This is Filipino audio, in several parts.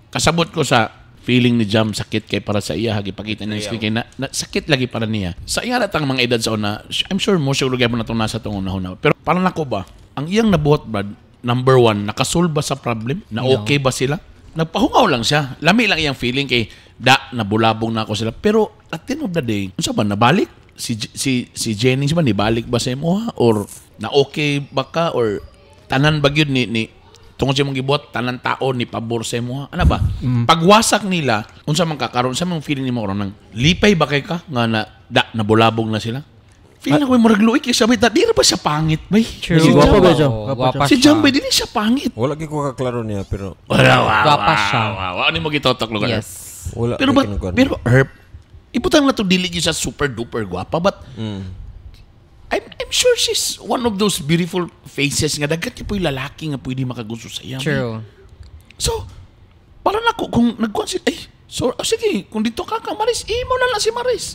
kasabot ko sa feeling ni Jam sakit kay para sa iya gipakita niya kay na sakit lagi para niya. Sa iya natang mga edad sa una, I'm sure mo siguro gyapon nato nasa tong una. Pero para nako ba, ang iyang nabuhat Brad, number one, nakasolve ba sa problem? Na okay ba sila? Nagpahungaw lang siya. Lami lang iyang feeling kay nabulabong na ako sila. Pero at the end of the day, unsa ba nabalik? Si Jennings ba nibalik ba sa imo or na okay ba ka or tanan ba gyud ni tungod sa mong gibuhat tanan tao ni pabor sa imo ana ba? Pagwasak nila unsa man kakaron sa mong feeling nimo karon nang lipay ba kay ka nga nabulabong na sila? Feeling ko mo ragluik kay sabi di ra ba siya pangit bay? Si Jam ba? Si Jam ba dili siya pangit? Wala gyud ko kaklaro niya pero Guwapa siya. Ano mo gitotok lugar? Yes. wala. Pero Herb, ibutang na to dili gyud sa super duper guwapa but I'm sure she's one of those beautiful faces nga dagat kay po'y lalaki nga pwede makagusto sa iya. True. So, para na kung nag-consider, sige, kung dito ka Maris, mo na lang si Maris.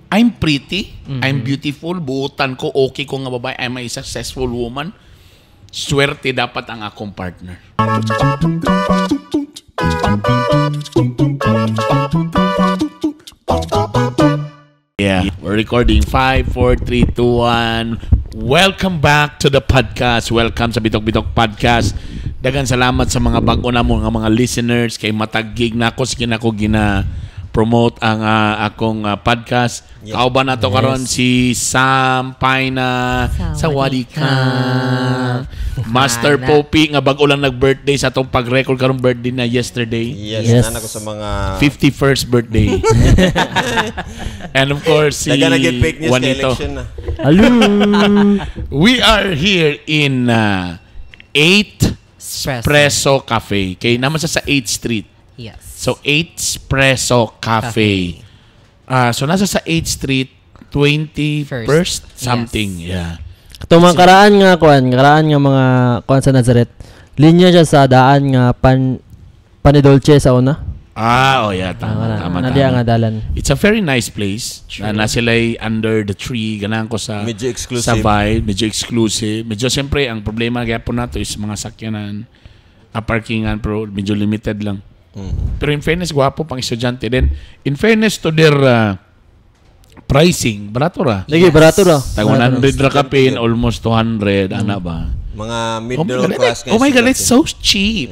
I'm pretty, I'm beautiful, buutan ko, okay ko nga babae, I'm a successful woman. Swerte dapat ang akong partner. Yeah, we're recording 5, 4, 3, 2, 1. Welcome back to the podcast. Welcome sa Bitok Bitok Podcast. Dagan salamat sa mga bago na mo mga listeners kay matagig na ako sige na ko promote ang akong podcast. Yes. Kauban na to karon si Sam Paina sa Wadika. Master Poppy nga bago lang nag-birthday sa atong pag-record karon birthday na yesterday. Yes. Nana ko sa mga 51st birthday. And of course si Juanito. Hello. We are here in 8 Espresso Cafe. Kay naman sa 8th Street. Yes. So 8 Espresso Cafe. So nasa sa 8th Street 21st something. Yes. Yeah. Ito mga karaan nga mga kuan sa Nazareth. Linya siya sa daan nga Panidolce sa una. Tama. Nga dalan. It's a very nice place. Na sila'y under the tree. Ganaan ko sa medyo exclusive. Sa vibe. Medyo exclusive. Medyo siyempre, ang problema kaya po nato is mga sakyanan, parkingan, pero medyo limited lang. Pero in fairness, gwapo pang estudyante. Then, in fairness to their pricing, barato ra. Lagi, barato ra. Tag 100 ra kapin, almost 200, ana ba? Mga middle class Oh my God, it's so cheap.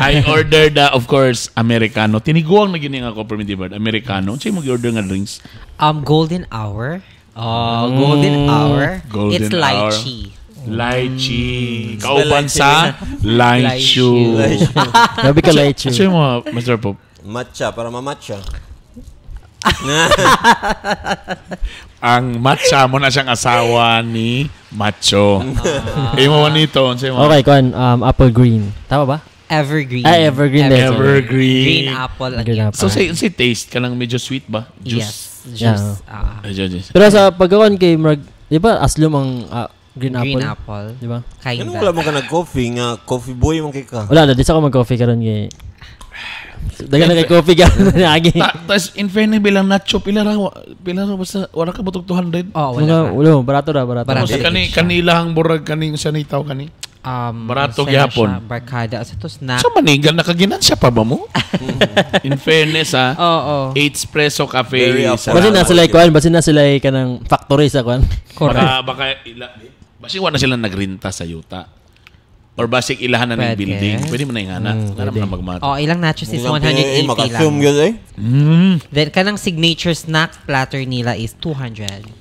I ordered, of course, Americano. Tiniguang na gini nga ako, Permitty Bird. Americano. Sa'yo mag-order nga drinks? Golden Hour. Golden Hour. Golden It's lychee. Lychee. Kauban sa lychee. Gabi ka lychee. Sa'yo mo, Mr. Pop? Matcha, para mamatcha. Ang matcha mo na siyang asawa ni Macho. Imo nito. Okay, kuan apple green. Tama ba? Evergreen. Evergreen. Evergreen. Green apple. So si taste ka lang medyo sweet ba? Juice. Yes. Juice. Pero sa pagkawan kay Marg, di ba aslom ang green apple? Di ba? Ano wala mo ka nag-coffee nga? Coffee boy mo kay ka? Wala, di sa ko mag-coffee karon kay dagan na kay coffee ka agi. Tas in fairness bilang nacho pila ra basta wala ka butog 200. Wala, barato ra. Sa kanilahang burag kaning sanitaw kani. Barato gyapon. Barkada sa to snack. Sa Manigal nakaginansya pa ba mo? In fairness 8 Espresso Cafe. Basin na sila kanang factory sa kuan. Baka basi wala sila nagrenta sa yuta. Or basic ilahan na ng building. Pwede mo na yung hana. Hanap na magmata. Ilang nachos is 180 lang. Then kanang signature snack platter nila is 200.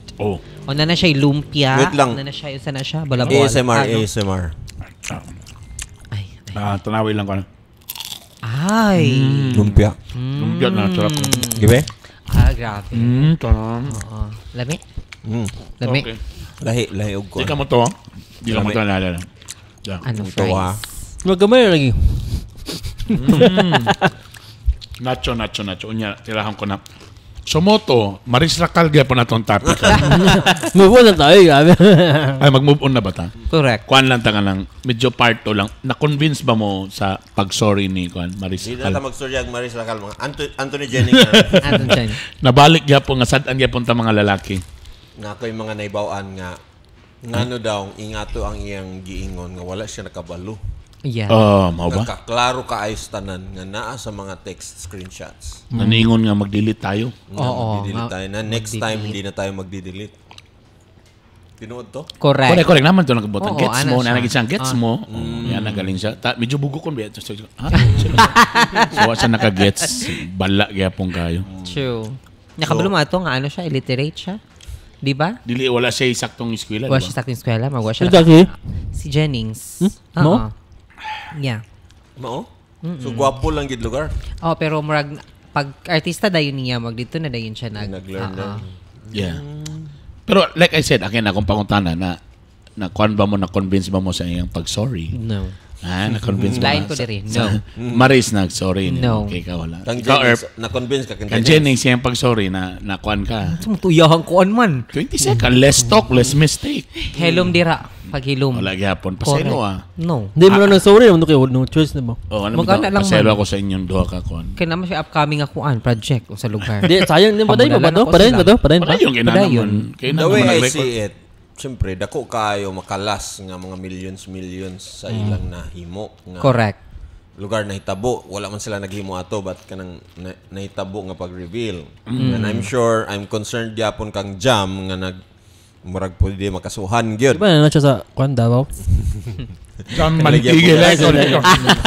Na na siya lumpia. Wait lang. Na na siya, isa na siya. Balabol. ASMR. Tanawin lang ko na. Ay. Lumpia. Lumpia na. Sarap. Gibe? Grabe. Tanam. Lami? Lami. Lahi og ko. Di ka mo to. Di lang mo to nalala. Ano fries? Magamay lagi. Nacho. Unya, tirahan ko na. Sumoto, Maris Racal gyapon natong topic. Move on na tayo, gabi. Ay, mag-move on na ba ta? Correct. Kuan lang ta lang. Medyo part 2 lang. Na-convince ba mo sa pag-sorry ni Kuan, Maris Di Racal? na mag-sorry ang Maris Racal. Anthony Jennings. Nabalik gyapon nga sad-an gyapon ta mga lalaki. Nga ako'y mga naibawaan nga ngano daw ingato ang iyang giingon nga wala siya nakabalo. Yeah. Mao ba? Nagkaklaro ka ayos tanan nga naa sa mga text screenshots. Naningon nga mag-delete tayo. Oo, Mag-delete tayo na. Next mag-delete. time, hindi na tayo mag-delete. Tinuod to? Correct. Correct naman to nagabot. Oo, Gets ano mo, siya. nanagit siyang gets mo. Yan, nagaling siya. Medyo bugo ko. So, siya naka-gets. Bala, gyapon kayo. True. Nakabalo mo ito nga ano siya, illiterate siya. Di ba? Dili, wala siya saktong eskwela, Wala di siya ba? sa ating eskwela, magwa siya. Daki? Si Jennings. Mo? Yeah. Mao? So, gwapo lang gid lugar. Oh, pero murag pag artista dayon niya, dito na dayon siya Nag-learn na. Yeah. Pero like I said, akin akong pangutana na kuan ba mo, na-convince ba mo sa iyang pag-sorry? No. Na-convince mo Lain na ko diri. No. Maris nag-sorry. No. Okay ka, wala. Kang Ikaw, Jennings, Erp, na-convince ka. kang Jennings, siyang pag-sorry na kuan ka. Tumutuyahang kuan man. 20 seconds, less talk, less mistake. Helom dira. Paghilom. Wala gyapon. Paselo No. Hindi mo lang nag-sorry, ano kayo, no choice na mo. Ano Magkana ba? lang Paselo man. ako sa inyong duha ka kuan. Kaya naman siya upcoming akuan project o sa lugar. Hindi, sayang din, padayin pa ba to? Pamulalan ako Padayin sila. ba to? Padayin pa? Wala yung Padayon. kinanaman. Kaya The naman way I nag-record. see it, siyempre, dako kayo makalas nga mga millions sa ilang nahimo. Nga Correct. lugar na hitabo. Wala man sila naghimo ato, but kanang nahitabo nga pag-reveal. And I'm sure, I'm concerned gyapon kang Jam nga murag po di makasuhan gyud. Di ba na siya sa kwan Davao? Jam Bantigil.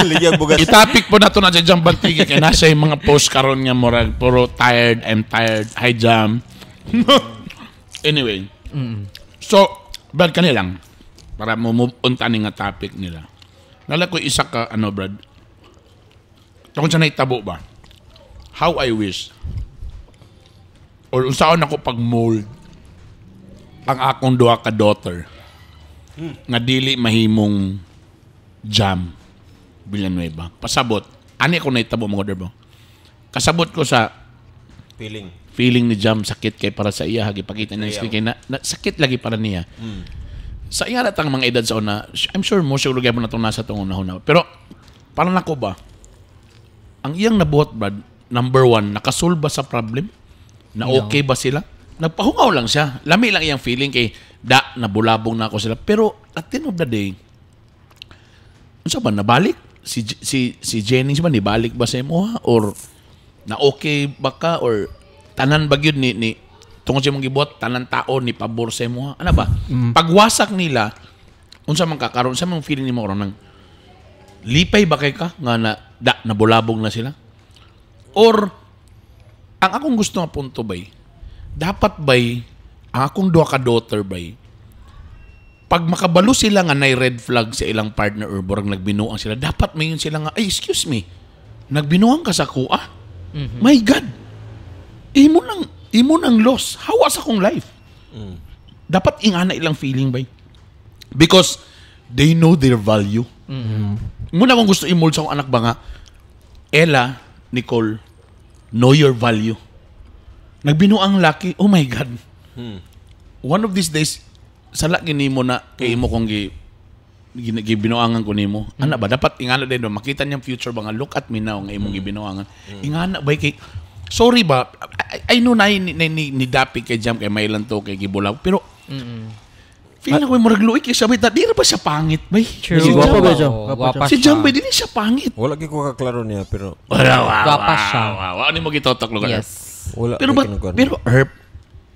Ligyang bugas. I-topic po na ito na sa Jam Bantigil. Kaya nasa yung mga post karon nga murag puro tired, I'm tired, hi Jam. Anyway. So, Brad, kanilang para move on tani nga topic nila. Nala ko isa ka, Brad. Kung siya naitabo ba? How I wish or unsaon ako pag-mold ang akong duha ka daughter nga dili mahimong Jam Villanueva. Pasabot. Ani ko naitabo mo order mo. Kasabot ko sa feeling ni Jam sakit kay para sa iya gipakita niya kay na sakit lagi para niya. Sa iya natang mga edad sa una, I'm sure mo siguro gyapon natong nasa tong una. Pero para nako ba? Ang iyang nabuhat, Brad, number one, nakasolve ba sa problem? Na okay ba sila? Nagpahungaw lang siya. Lami lang iyang feeling kay nabulabong na ako sila. Pero at the end of the day, ano ba, nabalik? Si Jennings ba, nibalik ba sa imo ha? Or na okay ba ka? Or tanan ba yun ni tungkol siya mong gibuhat, tanan tao ni pabor sa imo ha? Ano ba? Pagwasak nila, unsa man kakaroon, sa mga feeling ni mo karon ng lipay ba kay ka nga nabulabog na sila? Or ang akong gusto nga punto bay, dapat bay ang akong duha ka daughter bay, pag makabalo sila nga nay red flag sa ilang partner or burang nagbinuang sila, dapat mayon sila nga, ay excuse me, nagbinuang ka sa kuha? My God, imo nang loss, hawa sa akong life. Dapat ingana ilang feeling bay, because they know their value. Muna kung gusto i-mold sa akong anak ba nga, Ella, Nicole, know your value. Nagbinuang laki, oh my God. One of these days, sala ginimo na kay imo kung gibinuangan ko nimo. Ana ba dapat ingana din makita niyang future ba nga look at me now nga imong gibinuangan. Ingana ba kay sorry ba I know na ni Dapi kay Jam kay Mailan to kay gibulag pero feeling ko murag luik kay sabi ta di ra ba siya pangit bay? True. Si Guwapo ba siya? Guwapa Si Jam siya. bay dili siya pangit. Wala gyud ko kaklaro niya, pero Guwapa siya. Wow, ano mo gitotok lugar? Yes. wala. Pero pero Herb,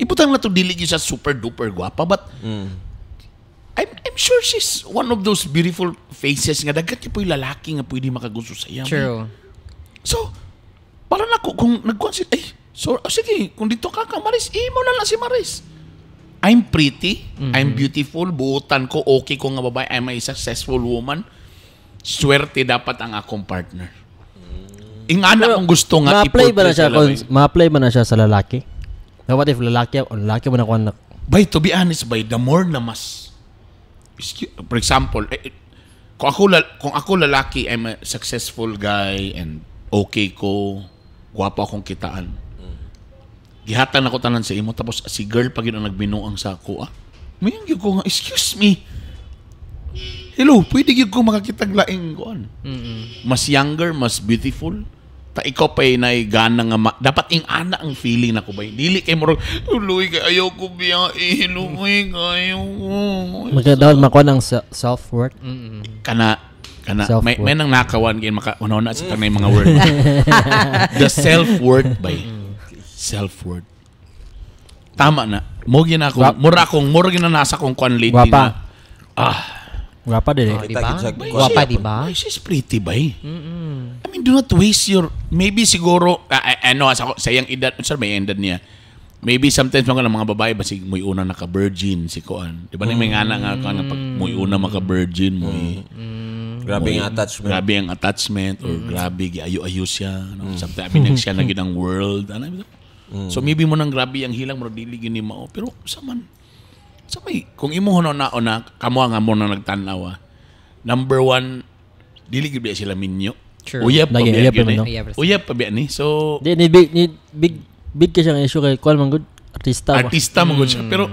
ibutang na to dili gyud siya super duper gwapa but I'm sure she's one of those beautiful faces nga dagat kay po'y lalaki nga pwede makagusto sa iya. True. So, para na ko kung nag-consider, sige, kung dito ka Maris, imo na lang si Maris. I'm pretty, I'm beautiful, buutan ko, okay ko nga babae, I'm a successful woman. Swerte dapat ang akong partner. Ingana kung gusto nga Ma-apply ba na siya? i-portray sila, Ma-apply ba na siya sa lalaki? What if lalaki ba na kuha na? By to be honest, by the more na mas for example, kung ako lalaki, I'm a successful guy and okay ko, guwapo akong kitaan. Gihatan ako tanan sa imo tapos si girl pag yun ang nagbinuang sa kuha. Mayroon yun ko nga, excuse me. Hello, pwede yun ko makakitang laing kuan. Mas younger, mas beautiful. Ta ikaw pa na gana nga dapat ingana ang feeling na ko ba. Dili kay murag luoy kay ayaw ko biya luoy kayo. Magkadaw makuha ng self-worth. Kana Kana Self-worth. may nang nakawan gin maka una sa tanay mga word. The self-worth by self-worth. Tama na. Mo gin ako, mura gin na nasa kong kwan lately Gwapa. na. Gwapa din Oh, eh. diba? Kita- Guwapa, diba? She's pretty ba I mean, do not waste your, maybe siguro, sa iyang edad, sir, may edad niya. Maybe sometimes mga babae, basig muy una naka-virgin, si Kuan. Di ba may ngana nga, pag muy una maka-virgin, muy, Grabe ang attachment. grabe ang attachment, or grabe, ayo-ayo siya. No? Sometimes, siya na ginang world. Ano, so maybe mo nang grabe ang hilang, mo dili gini mao. Pero, samay, kung imo hono na, kamo nga mo na nagtanaw, number one, dili gid sila minyo. True. Uyab pa Lagi, biya uyab pa yun man, no? eh. Uyab pa biya ni. So, Di, big ka siyang issue kay Kuan man good artista ba? artista mo gud siya. Pero,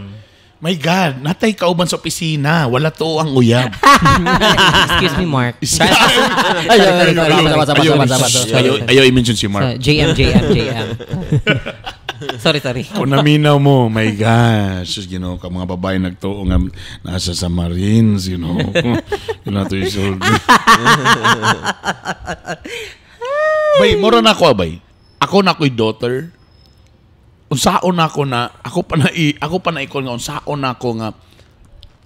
my God, natay kauban sa opisina. Wala to ang uyab. Excuse me, Mark. Ay, Ayaw i-mention si Mark. JM. Sorry. Kung naminaw mo, my gosh, ka mga babae nagtuo nga nasa sa Marines, yun nato yung soldi. Bay, mura na ako, bay. Ako na ako'y daughter. Unsaon ako na, ako pa na ikon nga, unsaon ako nga,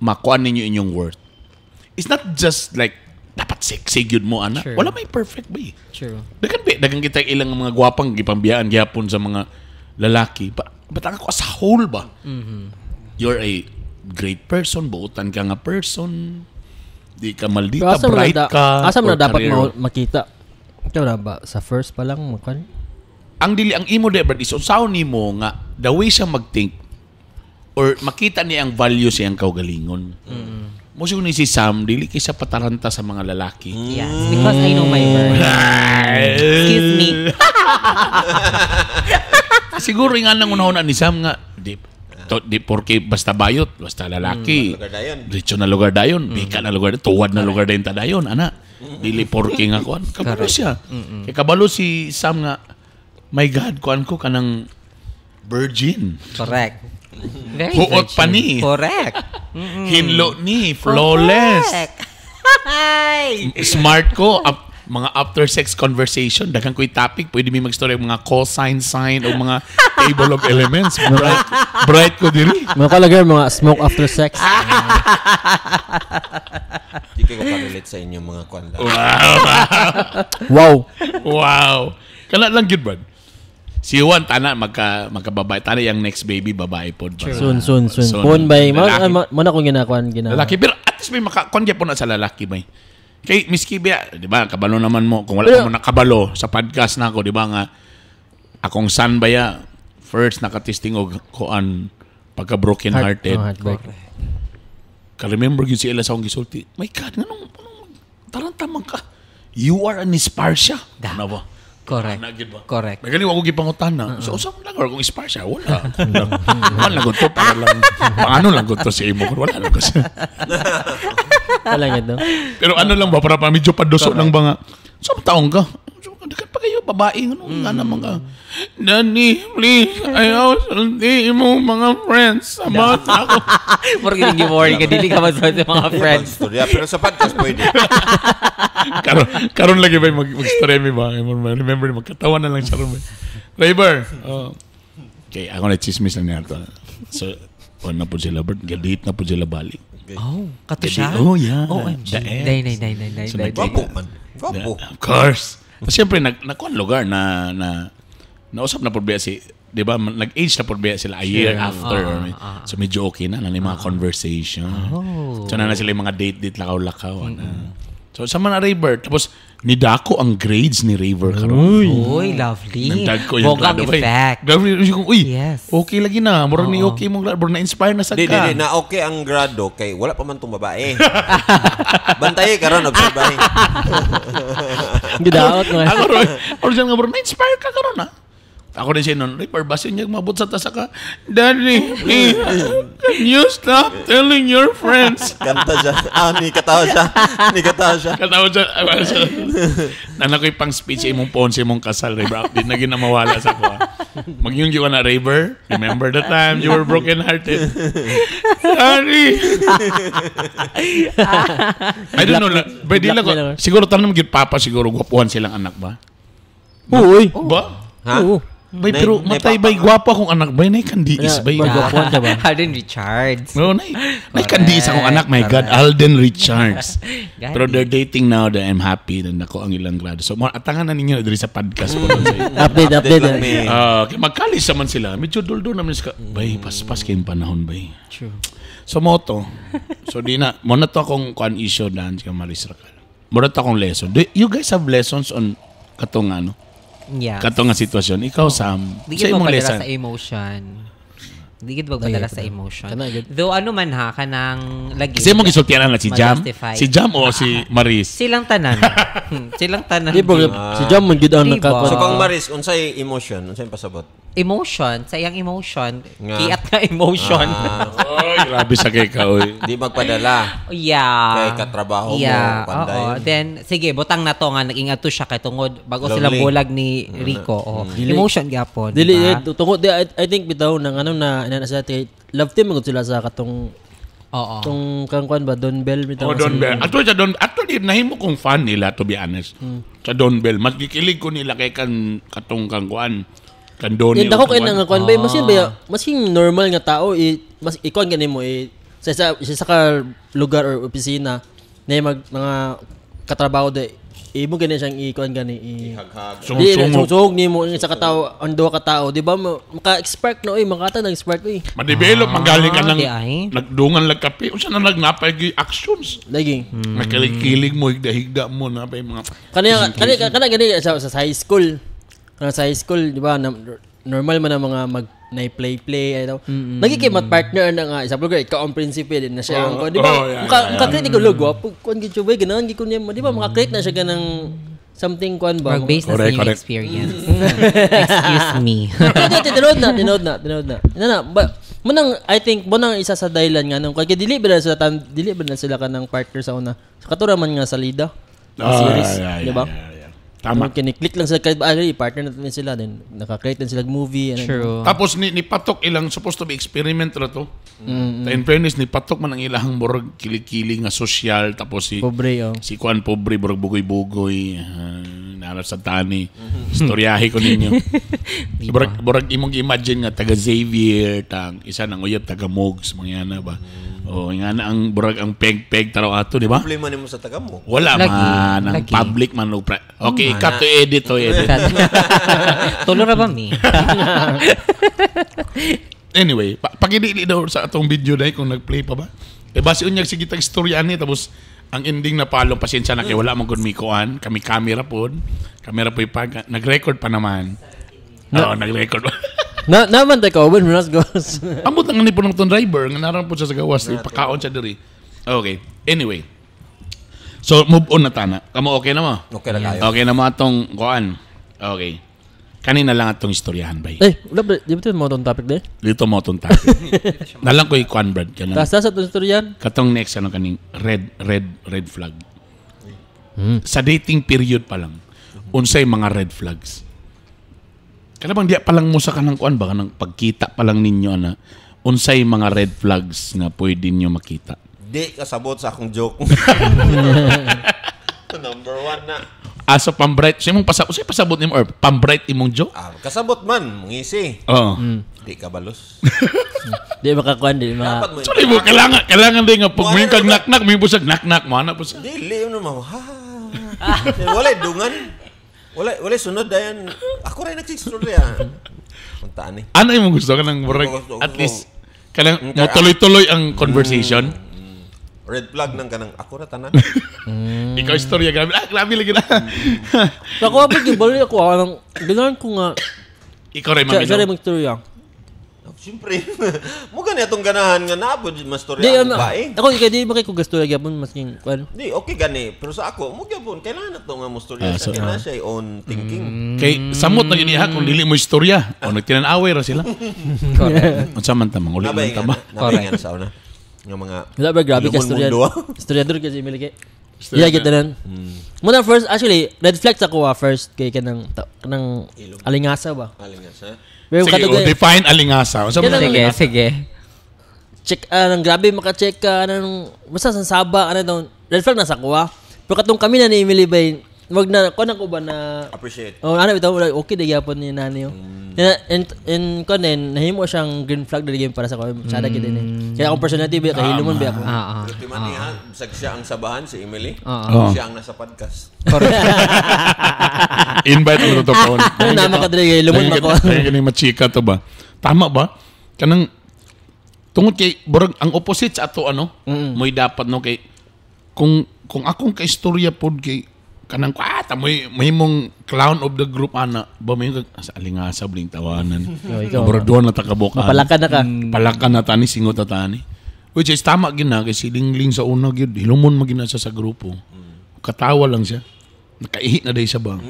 makuha ninyo inyong worth. It's not just like, dapat sexy yun mo, anak. Sure. Wala may perfect, bay. True. Dagan kita ilang mga gwapang gipambiyaan gyapon sa mga lalaki. But ako as a whole ba? You're a great person, buutan ka nga person. Di ka maldita, bright ka. Asa mo or na dapat career. makita? Ikaw na ba? Sa first pa lang makuan? Ang imo de Brad is unsaon nimo nga the way siya mag-think or makita niya ang value sa iyang kaugalingon. Mo siguro ni si Sam, dili kay siya pataranta sa mga lalaki. Yes, because I know my worth. Excuse me. Siguro nga nang unahon ni Sam nga, di porke basta bayot, basta lalaki. Lugar dayon. Diretso na lugar dayon, bika na lugar dayon, tuwad na lugar dayon tadayon, ana. Dili porke nga kuan. Kabalo siya. Kay kabalo si Sam nga, my God, kuan ko kanang virgin. Correct. Very Huot pa virgin. ni. Correct. Hinlo ni, flawless. Correct. Hi! Smart ko, mga after sex conversation, daghang ko'y topic, pwede may mag-story mga cosine, sine, o mga table of elements. Bright ko diri. Mga kalagay mga smoke after sex. Di ko pa-relate sa inyong mga kwanda. Wow. Wow. Kana lang yun, Brad. Si Juan, tana, magkababae. Tana yung next baby, babae po. Soon. Soon. Pon bay. Lalaki. Muna kong ginakawan. Lalaki. Pero at least may makakongya po na sa lalaki, bay. Kay Miss Kibia, di ba, kabalo naman mo. Kung wala mo nakabalo sa podcast na ako, di ba nga, akong son ba ya, first nakatisting og kuan pagka-broken hearted. Heartbreak. Ka-remember yun si Ella sa akong gisulti. My God, anong tarantamang ka? You are an Isparsia. Ano ba? Correct. Nagid ba? Correct. May galing ako gipangutan na. So, usap lang ako kung Isparsia. Wala. Wala lang to para lang. Paano lang to si Imo? Wala lang kasi. Wala nga daw. Pero ano lang ba, para pa medyo paduso lang ba nga, so taong ka? So, dekat pa kayo, babae, ano nga naman ka? Danny, please, ayaw, saldi mo mga friends about ako. Morgan yung giveaway ka, dili ka masod sa mga friends. Storya, pero sa podcast pwede. Karon lagi ba mag-story mi ba? Remember, magkatawa na lang siya ron. Raver, okay, ako na chismis lang niya ito. So, na po sila, gadit na po sila balik. Oh, kato siya? Oh, yeah. OMG. The ex. Day. So, Gwapo man. Gwapo. Of course. Siyempre, nakuha lugar na nausap na po ba si, di ba, nag-age na po ba sila a year after. So, medyo okay na yung mga conversation. So, na sila yung mga date, lakaw-lakaw. So, sa mga Raver, tapos, nidako ang grades ni Raver karon. Uy, lovely. Nandag ko yung Bogang grado, bay. effect. Uy, Yes. okay lagi na. Murag ni okay mong grado. Na-inspire na sa Di, ka. na okay ang grado kay wala pa man tong babae. Bantaye karon obserbahe. Gidaot no. Ako rin nga bro, na-inspire ka karon ha. Ako din siya nun, Ripper, basin niya mabot sa tasa ka. Daddy, please, can you stop telling your friends? Kanta siya. Ni katawa siya. Katawa siya. Nana ko'y pang speech imong ponse imong kasal, Ripper. Di na ginamawala sa ko. Magyung ka na, Ripper. Remember the time you were broken-hearted? Daddy! I don't know. Pwede lang ko. Siguro tanong magiging papa, siguro gwapuhan silang anak ba? Uy. Ba? Ha? Oo. Bay, pero matay bay gwapo akong anak bay nay kandiis bay. Magwapuan siya ba? Alden Richards. No, nay kandiis akong anak. My God, Alden Richards. Pero they're dating now. That I'm happy na nako ang ilang grado. So atangan na ninyo diri sa podcast po. Update. lang ni. Kaya magkalis naman sila. Medyo duldo naman sila. Bay, paspas kayong panahon bay. True. So moto. So di na. Muna to akong kuan issue dance ka Maris Racal. Muna to akong lesson. You guys have lessons on katong ano? Yeah. Katong nga sitwasyon. Ikaw, Sam, Di sa gid imong magpadala lesson. sa emotion. Di gid magpadala sa emotion. Kana gid. Though ano man ha, kanang lagi. Kasi mo gisultihan na si Jam? Ma-justify. Si Jam o si Maris? Silang tanan. Silang tanan. Di ba, gid. si Jam man gid ang Diba? So nakakon. kung Maris, unsay emotion? Unsay pasabot? Emotion, sa iyang emotion. Nga. Kiat nga emotion. Oy, grabe sa kay ka, oy. Di magpadala. Yeah. Kay katrabaho mo, Yeah. panday. Oo. Then, sige, butang na to nga, naging ato siya kay tungod bago Lovely. silang bulag ni Rico. Oo. Emotion gyapon. Dili diba? tungod I think bitaw nang ano na sa love team magud sila sa katong Oo. tong kang kwan ba Don Bell bitaw. Oh, Don Bell. Actually, nahimo kong fan nila, to be honest. Sa Don Bell. Mas gikilig ko nila kay katong kangkuan. Kandoni. Yan dako kay nang kwan ba masin normal nga tao mas ikon gani mo sa ka lugar or opisina na mga katrabaho de imo gani siyang ikon gani Haghag. sungsong nimo sa katao ang duha ka tao di ba maka-spark no makata nang spark Ma-develop, magaling ka ng di ay. nagdungan lang kape. O siya na nagnapay gi actions. lagi Nakilig mo, higda-higda mo na pa yung mga... kana gani sa high school di ba normal man ang mga play ay daw nagikimat partner na nga isa lugar ikaw ang prinsipe din na siya ang di ba create ko logo kuan gid ba ganahan gid ko niya di ba maka-create na siya ganang something kuan ba Or based na sa Correct, yung correct. experience. Excuse me. Tinod na. Munang I think munang isa sa dahilan nga nung kaya dili ba na sila kanang partner sa una. Sa katura man nga sa Lida. Series, di ba? Tama. Kini-click lang sila partner natin sila then naka-create din sila movie True. Tapos ni Patok ilang supposed to be experiment ra to. In fairness ni Patok man ang ilahang murag kilig-kilig nga social tapos Pobre si Kuan pobre murag bugoy-bugoy naara sa tani. Istoryahe ko ninyo. Murag imong imagine nga taga Xavier tang isa nang uyab taga Mogs mangyana ba. Oh, nga na ang burag ang peg taraw ato, di ba? Problema nimo sa taga mo. Wala Lagi. man ang Lagi. public man okay, cut to edit. Tulo ra ba mi? Anyway, pagidili daw sa atong video dahil kung nag-play pa ba? E base unyag sige tag istorya ni tapos ang ending na palong pasensya na kay wala man gud mi kuan, kami camera pod. Camera po ipag nag-record pa naman. Oo, nag-record. naman tayo kauban mo nas gos. Ambot ang ni po ng ton driver nga naran po siya sa gawas, ipakaon siya diri. Okay. Anyway. So move on na tana. Kamo okay na mo? Okay na kayo. Okay na mo atong kuan. Okay. Kanina lang atong istoryahan bay. Wala ba di ba ito mo tong topic de? Dito mo itong topic. Nalang ko i-kuan brad. Tas sa to storyan. Katong next ano kaning red flag. Sa dating period pa lang. Unsay mga red flags. Kana bang diya pa lang mo sa kanang kuan ba kanang pagkita pa lang ninyo na unsay mga red flags nga pwede niyo makita. Di kasabot sa akong joke. Number 1 na. Aso pambright, simong pasabot nimo or pambright imong joke? Kasabot man, mungisi. Oo. Di ka balos. Di makakuan di mga Dapat mo. Sorry mo, kailangan din nga pag may kag knock-knock, may busag knock-knock, mana po sa... Dili yun naman. Wala dungan. Wala sunod dayan. Ako rin nagsistorya. Puntaan ni. Ano yung gusto ka ng murag? At least, kanang tuloy-tuloy ang conversation. Red flag nang kanang ako ra tanan. Ikaw istorya, grabe lagi na. Ako ba gyud bali ako nang ganahan ko nga Ikaw rin sa mamino. mong storya. Siyempre, mo gani atong ganahan nga naabot mastorya Di, ang bae. ako di ba kay ko gasto lagi apon masking kwan. Di, okay gani. Pero sa ako, mo gyapon kailangan na to nga mastorya sa kina siya own thinking. Kay samot na giniha kung dili mo istorya. O nagtinan-away ra sila. Correct. Unsa man ta manguli Nabay man ta nga, ba? nabay nga sa una. Nga mga Wala ba grabe ka lumon storya. mundo, ah. Storyador kasi miliki. Yeah, kita nan. Muna first actually red flags ako first kay kanang alingasa ba. Alingan sa. Pero Sige, katugay define alingasa. Unsa man Yan ang- Sige, alingasa? sige. check nang grabe maka-check ka nang basta sa saba red flag na sa kuha. Pero katong kami na ni Emily bay wag na ko na ko ba na Appreciate. bitaw okay di gyapon ni nani yo. In konen nahimo siyang green flag dili para sa ko. Sada gid ni. Kaya akong personality ba kahilumon ba ako. Oo. Ultima niya, bisag siya ang sabahan si Emily. Oo. Siya ang nasa podcast. Invite mo to phone. Na makadiri lumon mako. Kaya ganing machika to ba? Tama ba? Kanang tungod kay burag ang opposite sa ato mo'y dapat no kay kung akong kaistorya pod kay kanang may mong clown of the group ana ba may sa alingasa bling tawanan. ikaw. Buraduan na takabokan. Mapalakan na ka. Palakan na tani singot na tani. Which is tama gina kay silingling sa una gyud hilumon magina siya sa grupo. Katawa lang siya. Nakaihi na day siya ba?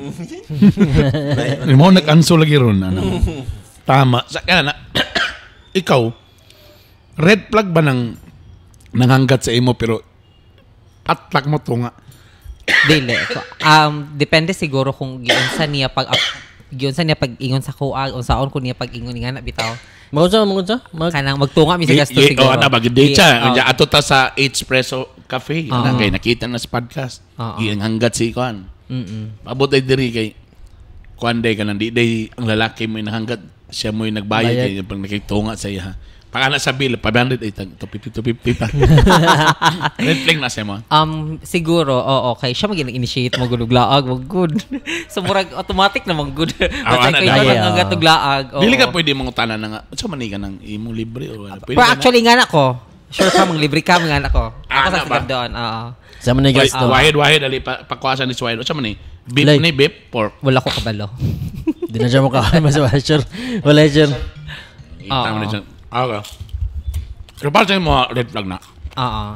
Mo nag-anso lagi ron Tama. Sa kana ikaw red flag ba nang nanghanggat sa imo pero patlak mo to nga. Dili. Depende siguro kung giunsa niya pag ingon sa kuag unsaon ko niya pag ingon nga na bitaw. Magunsa? Kanang magtunga mi sa gasto siguro. Ana ba gid siya. Ato ta sa Espresso Cafe. Kay nakita na sa podcast. Hanggat si Kuan. Abot ay diri kay Kuan day kanang di day ang lalaki mo nahanggat siya mo nagbayad kay pag nakitunga sa iya. Pag ana sa bill 500 ay 250 pa. Red flag na siya mo. Siguro kay siya mag-initiate mo gud og laag wag good. So murag automatic na mag good. Basta kay ang gatog laag. Dili ka pwede mangutana na nga. Unsa man ni ka nang imo libre o wala. Pero actually nga nako. Sure ka mang libre ka nga nako. Ako sa sigad doon. Sa man guys to. Wahid ali pakuasan ni Swahid. Unsa man ni? Beef Like, ni beef pork. Wala ko kabalo. Di na siya mo ka mas sure. Wala sure. Tama na dyan. Okay. Pero para sa'yo mo red flag na. Oo.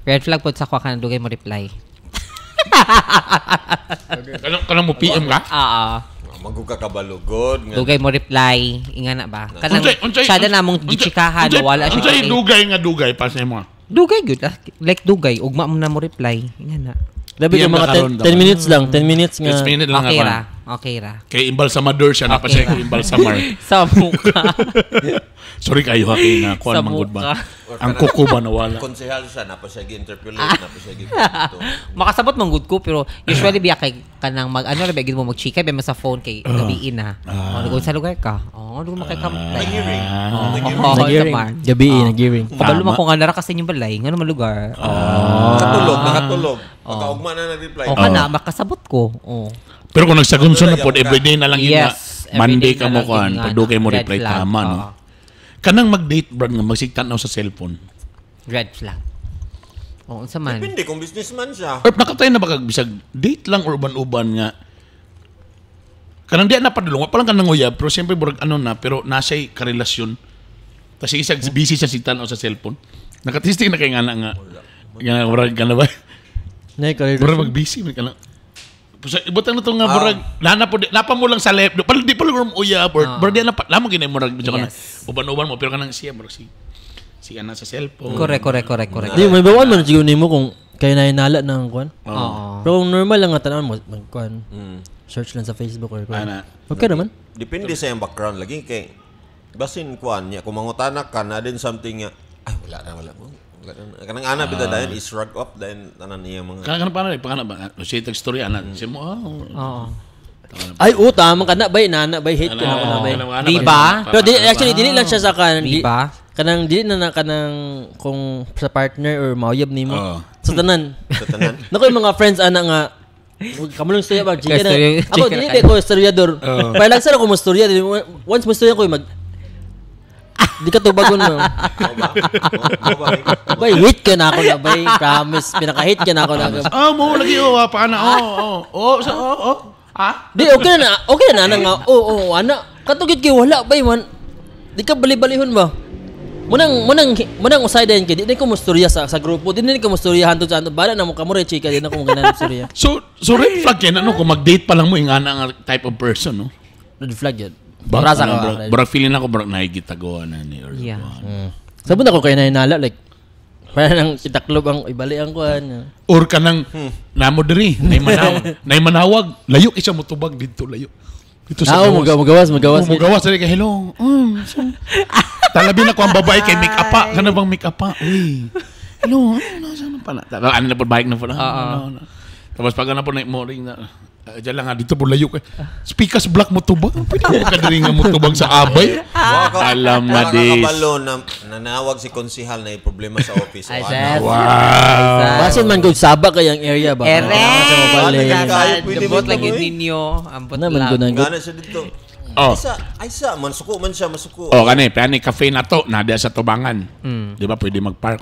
Red flag po sa kwa ka na dugay mo reply. Kanang mo PM ka? Oo. Magkakabalugod. Dugay mo reply. Inga na ba? Kanang Unsay- siya na mong gichikahan. Wala siya. Unsay dugay para sa'yo mo. Dugay good. Like dugay. Ugma mo na mo reply. Inga na. Labi PM ka mga na karon 10 minutes lang. 10 minutes nga. 10 minutes lang Okay ako. ra. Okay ra. Kay imbalsamador siya na pa siya kay imbalsamar. Sa mukha. Sorry kayo ha kay na kuan Sa manggod ba. mukha. Ang kuko ba nawala. Konsehal siya, na pa siya gi-interpolate, na pa siya gi-interpolate. Makasabot man good ko pero usually biya kay kanang mag ano ra ba gid mo magchika ba mo sa phone kay gabiin na. Dugon sa lugar ka. Dugon makay ka. Nag-hearing. Nag-gearing. Gabi, nag-gearing. Kabalo mo kung ano ra kasi yung balay ngano man lugar. Nakatulog. Pagkaugma na nag-reply. O kana makasabot ko. Pero kung nagsagunson na po, everyday na lang yun Yes, na Monday everyday ka na mo lang kuhan, yun nga, pagdugay mo red reply flag. tama, no? Oo. Kanang mag-date, brad, nga magsigtan na sa cellphone. Red flag. Unsa man. Depende kung businessman siya. Or nakatay na ba kag bisag date lang or uban-uban nga. Kanang di na padulong, pa lang kanang uyab, pero siyempre burag ano na, pero nasa'y karelasyon. Tapos isag busy siya sigtan o sa cellphone. Nakatisting na kay nga na nga. Nga burag ka na ba? Burag mag-busy, man ka lang. Ibutang na ito nga, burag, napa mo lang sa left, di pa lang uyab, or burag di na, lamang ginay burag, Yes. uban-uban mo, pero kanang siya, burag siya na sa cellphone. Correct. Di, may bawan man siguro nimo kung kaya na hinala ng kwan. Oo. Pero kung normal lang nga tanawan mo, kwan. Search lang sa Facebook or kwan. Ana. Okay naman. Depende sa yung background lagi kay basin kuan niya kung mangutana ka na din something nga ay wala na kanang ana bitaw dayon is rug up dayon tanan niya mga Kanang paano ba? Siya tag story ana. Siya mo Oo. Ay, tama ka na bay, nana bay, hate ka na ako na bay. Di ba? Pero actually, dili lang siya sa kan. Di ba? Kanang dili na kanang kung sa partner or mauyab nimo. Sa tanan. sa tanan. Nako yung mga friends ana nga kamo lang storya ba? Chika na. Ako Chika dili na kay ko storyador. Para lang sa ako mo storya, once mo storya ko mag di ka tubagon mo. Bay, hit ka na ako na bay. Promise, pinaka-hit ka na ako na. mo lagi paana. Ha? Di okay na nga. Ana. Katugid kay wala bay man. di ka bali-balihon ba? Munang usay din kay di ko mustorya sa grupo. Di ko mustorya hantud sa bala na mo kamo re chika din ako ganan mustorya. So red flag yan, ano, kung mag-date pa lang mo, yung nga type of person, no? Red flag yun. Baka Rasa ka. bro, feeling ako, bro, nakikitagawa na ni or Yeah. Sabon ako kay nainala like parang itaklob ang ibali ang kuan. or ka nang namo diri, nay manawag, layo isa mo tubag dito, layo. Dito sa magawas. Mugawas diri kay hello. Talabi na ko ang babae kay make up pa. Kana bang make up pa? Uy. Hello, ano pa na? Ano na po bike na po na. Tapos pag ano po na mo ring na diyan lang nga dito po layo kay. Speakers black mo tubag. Pwede mo ka diri nga mo tubag sa abay. Alam na dis. Nakakabalo na nanawag si konsihal na yung problema sa office. Ay, O, sir. Wow. Basin man gud saba kay ang area ba. Debut lagi ninyo. Ambot Naman lang. gud ang Gana siya dito. Oh. Aysa, masuko man siya, masuko. Oh, kani, pani cafe na to, nada sa tubangan. Di ba pwede mag-park?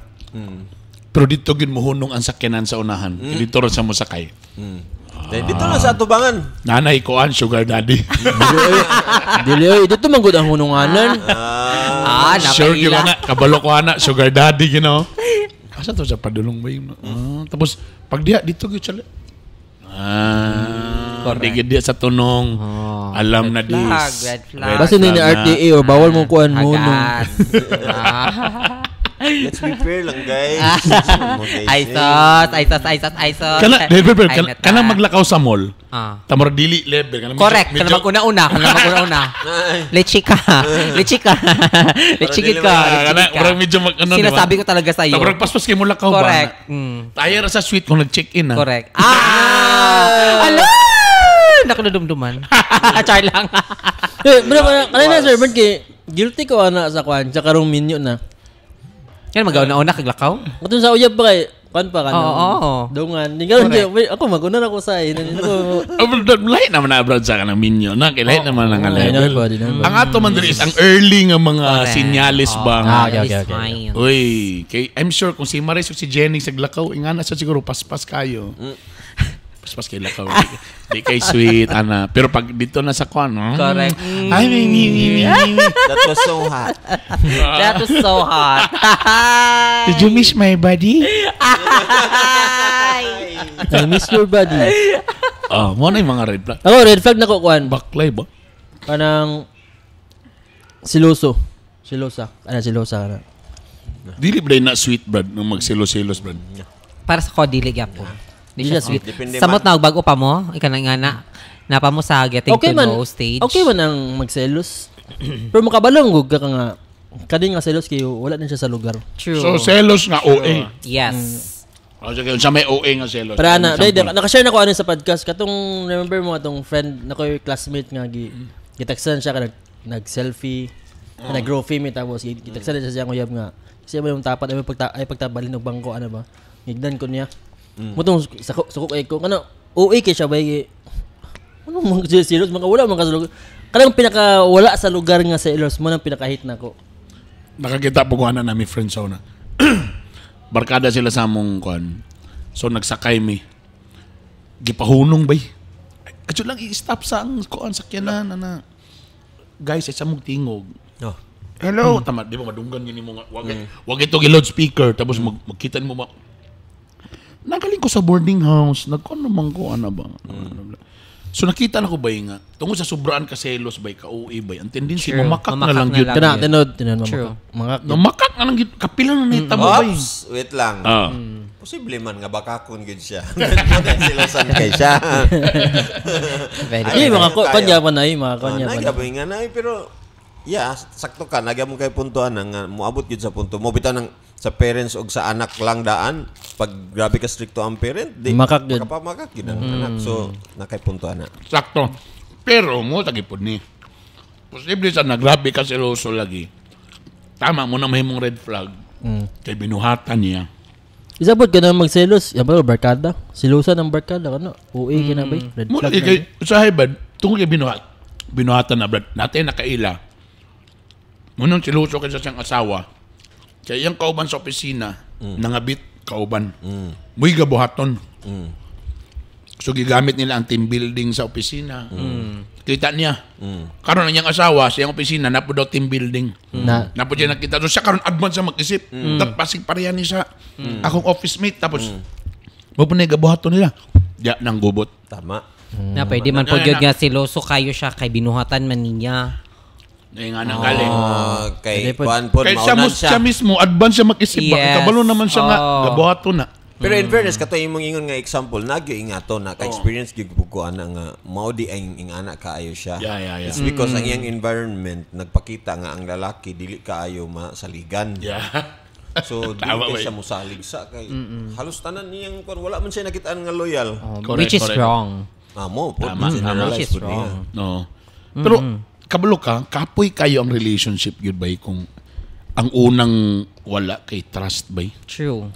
Pero dito gid mohunong ang sakyanan sa unahan. Dito ron sa mosakay. Dito lang sa atubangan. Nanay ko an sugar daddy. Dili oy dito man gud ang hununganan. Sure gyud napaila. ana, kabalo ko ana sugar daddy you know. Asa to sa padulong ba yung tapos pag diha dito gyud siya. Correct. Dia sa tunong. Alam na dis. Red flag. Basin ni RTA or bawal mo kuan hunong. Let's be fair lang, guys. Ay sos. Kana maglakaw sa mall. Tamar dili level kana. Correct. Kana maguna-una. Lechika. Lechikid ka. Kana urang medyo ano diba? Sinasabi ko talaga sa iyo. Tamar paspas kay mo lakaw ba? Correct. Tayo ra sa suite kung nag-check-in Correct. Ala! Nakadumduman. Char lang. Bro, kanina sir, man kay guilty ko ana sa kuan sa karong minyo na. Yan magaw-una kaglakaw? Katong sa uyab pa kay kuan pa kana. Oo. Dungan. Di ka ako maguna na ko sa Lahat naman na abroad sa kanang minyo na. Lahat naman ang level. Ang ato man diri is ang early nga mga sinyalis ba. Okay. Uy, I'm sure kung si Maris o si Jenny sa glakaw, ingana sa siguro paspas kayo. Paspas kay lakaw. Di kay sweet, ana. Pero pag dito na sa kwan, Correct. Ay, mi. That was so hot. That was so hot. Did you miss my body? I miss your body. Mo na yung mga red flag. Ako red flag na ko kuan. Baklay ba? Kanang silosa kana. Dili ba na sweet, brad, nung magsilos-silos, brad? Para sa ko dili gyapon. Di siya sweet. Depende Samot na bago pa mo, ika na napa mo sa getting to know stage. Okay man ang magselos. Pero makabalong gug ka nga kadi nga selos kay wala din siya sa lugar. True. So, selos nga OA. Yes. Sige, sa may OA nga selos. Pero ana, nakashare na ko ano sa podcast katong remember mo atong friend na ko classmate nga gitaksan siya ka nag-selfie, nag-growfie mi tapos gitaksan siya ang uyab nga. Siya ba yung tapat ay pagtabalin og bangko ano ba? Ngigdan ko niya. Mutong sukok ay ko kana OA kay siya bay ano mga serious mga wala mga lugar kanang pinaka wala sa lugar nga sa Ilos mo nang pinaka-hit na ko. Nakakita po ko na mi friends na. Barkada sila sa among kwan. So nagsakay mi. Gipahunong bay. Kadto lang i-stop sa ang kuan sakyanan na. Guys, isa mong tingog. Hello, tama, di ba madunggan yun mo nga. Wag ito loudspeaker tapos magkita mo ba. Nagaling ko sa boarding house, nagkuan naman ko ano ba. So nakita na ko ba nga tungod sa sobraan ka selos bay ka OA bay. Ang tendency mamakak na lang gyud. Tinod Mamakak na lang gyud kapila na nahitabo bay. Oops, wait lang. Posible man nga bakakon gyud siya. Silosan kay siya. Ay mga kanya pa na mga kanya pa. Nagabay nga na pero sakto ka nagya mo kay puntoan nga moabot gyud sa punto mo bitaw nang sa parents og sa anak lang daan pag grabe ka stricto ang parent di makapamakak gyud ang anak so nakay puntoan na Sakto. Pero mo tagipod ni. Posible sa nagrabe ka seloso lagi. Tama mo na mahimong red flag. Kay binuhatan niya. Isabot ka na magselos. Yan ba, barkada? Silusan ng barkada ka na. Uwi ka na ba? Red Mula flag kay usahay bad tungod kay binuhatan na brad. Natin nakaila. Munong siluso kay sa siyang asawa. Kaya yung kauban sa opisina, nangabit kauban. Muy gabuhaton. So gigamit nila ang team building sa opisina. Kita niya. Karon na niyang asawa, sa iyang opisina, napo daw team building. Napo siya nakita. So siya karon advance siya mag-isip. Pasig pareha ni sa akong office mate. Tapos, mapunay gabuhato nila. Diya nang gubot. Tama. Na pwede man po yun nga siloso kayo siya kay binuhatan man niya. Ngayon nga nang galing. Kay Juan po, Kaya maunan siya mismo, advance siya mag-isip. Yes. Kabalo naman siya nga, gabuhato na. Pero in fairness, kato yung ingon nga example, nagyo ingato na ka-experience gyud ko ana nga mao di ang ingana kaayo siya. Yeah. It's because ang iyang environment nagpakita nga ang lalaki dili kaayo masaligan. Yeah. So Tama dili ba siya mosalig sa kay halos tanan niyang wala man siya nakitaan nga loyal. Which is wrong. Mo po Which generalize is po niya. wrong. No. Pero kabalo ka, kapoy kayo ang relationship yun ba kung ang unang wala kay trust ba? True.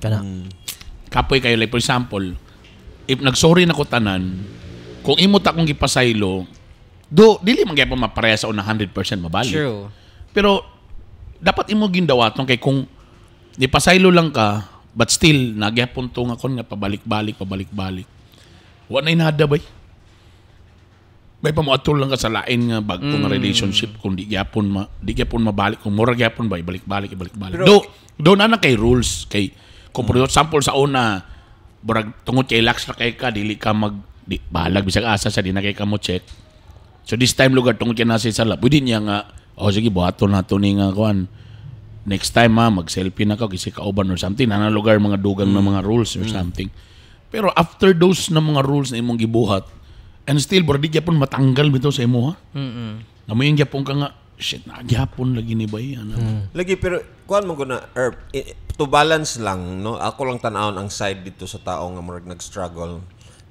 Kapoy kayo, like for example, if nagsorry na ko tanan, kung imot akong gipasaylo, dili man gyapon mapareha sa unang 100% mabalik. True. Pero dapat imo gindawaton kay kung nipasaylo lang ka, but still nagyapon to nga kon nga pabalik-balik. Wa na inada bay. May pamuatol lang ka sa lain nga bagko nga relationship kung di gyapon mabalik, kung mura gyapon ba ibalik-balik. Do na kay rules kay kung for example sa una burag tungod kay lax ra kay ka dili ka balag bisag asa sa di na kay ka mo check. So this time lugar tungod kay nasa sala pwede niya nga sige buhaton nato ni nga kuan next time mag-selfie na ka kasi kauban or something na lugar mga dugang na mga rules or something. Pero after those na mga rules na imong gibuhat and still burag di gyapon matanggal bitaw sa imo ha. Namoy gyapon ka nga shit na gyapon lagi ni bay Lagi pero kuan mo guna to balance lang no. Ako lang tan-awon ang side dito sa tao nga murag nag-struggle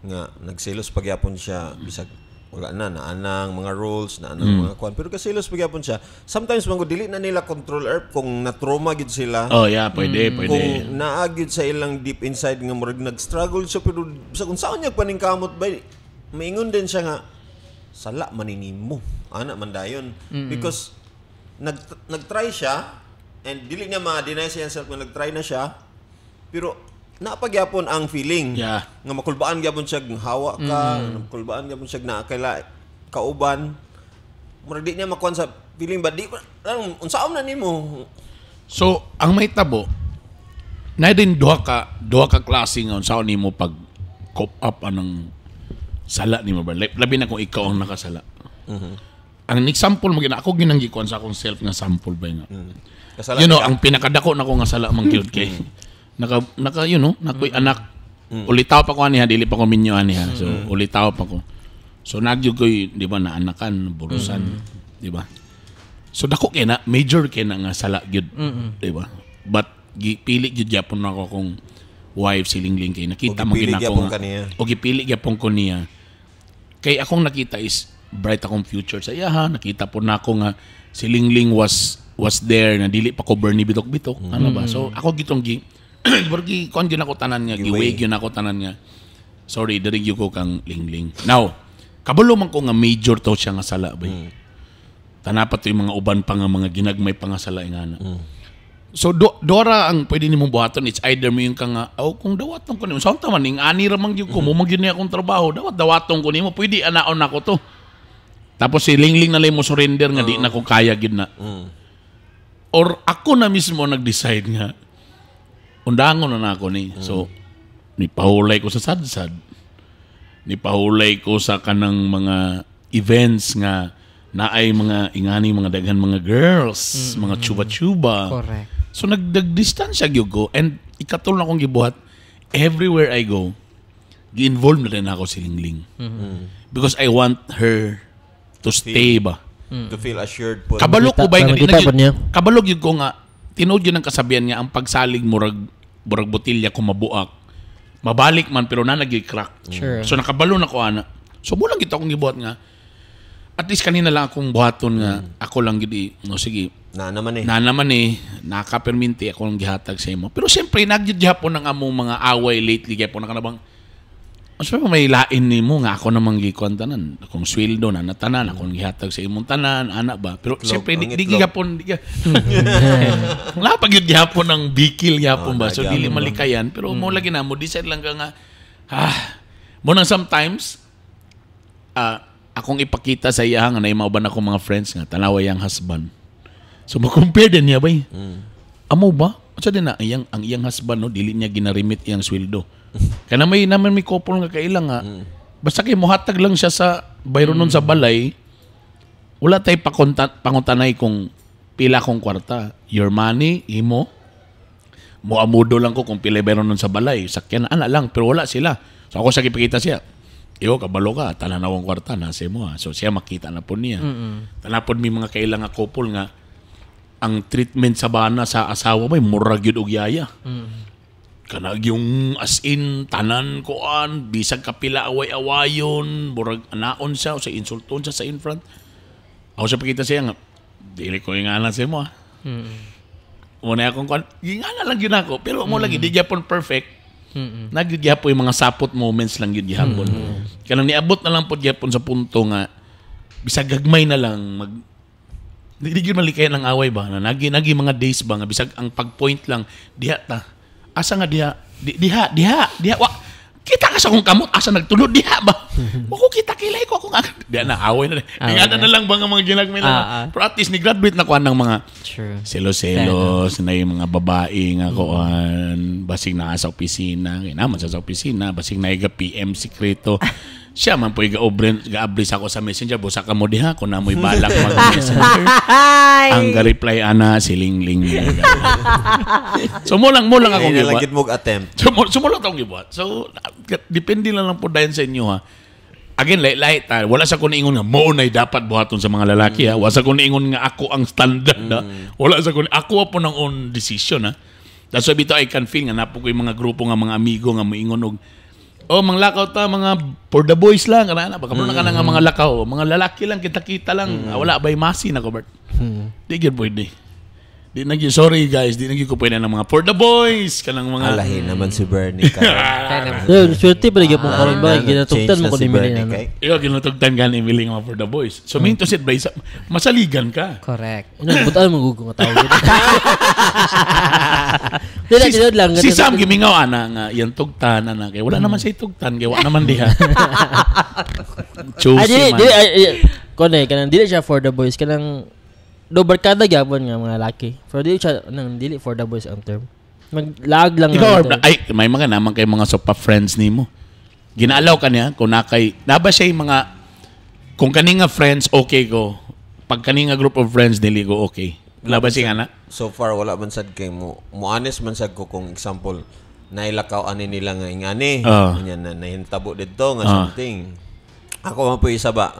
nga nagselos pagyapon siya bisag wala na anang mga rules na anang mga kuan pero kasilos pagyapon siya sometimes man dili na nila control kung na-trauma gid sila. Pwede. Kung naagid sa ilang deep inside nga murag nag-struggle siya pero sa kung saan niya paningkamot ba maingon din siya nga sala maninimo ana man dayon because nagtry siya and dili niya ma-deny siya himself nga nagtry na siya pero napagyapon ang feeling nga makulbaan gyapon siya hawa ka makulbaan gyapon siya na kaila kauban murag di niya makuan sa feeling ba di unsaon na nimo. So ang may tabo na din duha ka klase nga unsaon nimo pag cope up anang sala nimo ba labi na kung ikaw ang nakasala. Ang example mo ako ginanggikuan sa akong self nga sample ba nga. Ang pinakadako na ko nga sala man gyud kay naka nakoy anak ulitaw pa ko aniha dili pa ko minyo aniha so ulitaw pa ko so nagyud koy di ba na anakan burusan di ba so dako kay na major kay na nga sala gyud di ba but gipili gyud gyapon ako kung wife silingling kay nakita mo ginako o gipili gyapon ko niya kay akong nakita is bright akong future sa iya nakita po na ako nga silingling was there na dili pa ko Bernie bitok-bitok ano ba so ako gitong bargi kon gyud ako tanan nga giway gyud ako tanan nga sorry diri gyud ko kang lingling now kabalo man ko nga major to siya nga sala ba tanapat yung mga uban pa nga mga ginagmay pa nga sala ingana so dora ang pwede nimong buhaton it's either mo yung ka nga kung dawaton ko nimo sa taman ning ani ra man gyud ko mo magyud ni akong trabaho dawaton ko nimo pwede anaon nako to tapos si lingling na lay mo surrender nga di na ko kaya gyud na or ako na mismo nag-decide nga undangon na ako ni so nipahulay ko sa sadsad nipahulay ko sa kanang mga events nga naay mga ingani mga daghan mga girls mga chuba-chuba Correct. so nagdistansya gyud ko and ikatul na akong gibuhat everywhere I go gi-involve na rin ako si Lingling because I want her to stay ba to feel assured po. Kabalo ko ba kabalog yun ko nga tinuod yun ang kasabihan niya ang pagsalig murag botilya kung mabuak mabalik man pero na nag-crack so nakabalo na ko ana so bulang kita akong gibuhat nga at least kanina lang akong buhaton nga ako lang gid sige na naman nakaperminti ako lang gihatag sa imo pero siyempre nagyud-gyapon ang among mga away lately gyapon na kanabang so may lain nimo nga ako namang gikuan tanan akong sweldo na natanan akong gihatag sa imong tanan ana ba pero siyempre di gihapon wala pag yun gihapon ng bikil gihapon ba so dili malikayan pero mo lagi na mo decide lang ka nga mo nang sometimes akong ipakita sa iya nga na mauban ako mga friends nga tanawa yang husband. So mag-compare din niya bay. Amo ba? Sa din na ang iyang husband no dili niya ginarimit iyang sweldo. Kana may naman may couple nga kailang nga. Basta kay mohatag lang siya sa bayro nun sa balay. Wala tay panguntanay kung pila kong kwarta. Your money, imo. Moamudo lang ko kung pila bayro nun sa balay. Sakyan ana lang pero wala sila. So ako sa ipakita siya. Iyo, kabalo ka, talanawang kwarta, nasa mo ha. So siya makita na po niya. Tanapod may mga kailangan couple nga, ang treatment sa bana sa asawa may murag yun og yaya. Kanag yung as in, tanan koan, bisag kapila away-awayon, murag anaon siya, o sa insulton siya sa in front. Ako siya pakita siya nga, dili ko yung anak siya mo ha. Muna akong koan, yung anak lang yun ako, pero mo lagi, di Japon perfect. Nagyudya po yung mga sapot moments lang yun gihapon. Kaya niabot na lang po gihapon sa punto nga bisag gagmay na lang di yun malikay ng away ba na nagi mga days ba nga bisag ang pagpoint lang diha ta asa nga diha kita ka sa kong kamot asa nagtulod diha ba ako kita kilay ko akong diha na away na ingana na lang ba nga mga ginagmay na pero at least ni graduate na kuan ng mga selos na yung mga babae nga kuan basig na sa opisina naman sa opisina basig na iga PM sekreto siya man po ga-abris ako sa messenger busa ka mo diha kung namoy balak mag-messenger ang ga-reply ana silingling so mo lang akong gibuhat mo attempt so mo lang akong gibuhat so depende lang po dayon sa inyo ha again light wala sa ko niingon nga mo nay dapat buhaton sa mga lalaki ha wala sa ko niingon nga ako ang standard ha wala sa ko ako po ng own decision ha that's why bitaw I can feel nga napo ko yung mga grupo nga mga amigo nga moingon og mga lakaw ta, mga for the boys lang. Kana baka na ka nga mga lakaw. Mga lalaki lang, kita-kita lang. Wala ba'y masi na ko, Bert? Di gyud pwede. Di naging, sorry guys, di naging ko pwede ng mga for the boys. Kanang mga... Alahin naman si Bernie. Swerte pa rin po karon ba? Ginatugtan mo ko ni Bernie. Iyo, ginatugtan ka ni Emily nga for the boys. So, mean to say, Bryce, masaligan ka. Correct. Butaan mo gugong tao. Si Sam gimingaw ana nga yan tugtan ana kay wala naman siya tugtan kay wala naman diha. Choosy man. Konay kanang dili siya for the boys kanang do barkada gyapon nga mga lalaki. For dili siya nang dili for the boys ang term. Maglag lang nga. Ay may mga naman kay mga sopa friends nimo. Ginaalaw ka niya kung nakay naba siya mga kung kani nga friends okay ko. Pag kani nga group of friends dili ko okay. Labas siya nga na? So far, wala man sad kay mo. Honest man sad ko kung example, nailakaw ani nila nga ingani. Ganyan na nahintabo dito nga something. Ako man po isa ba?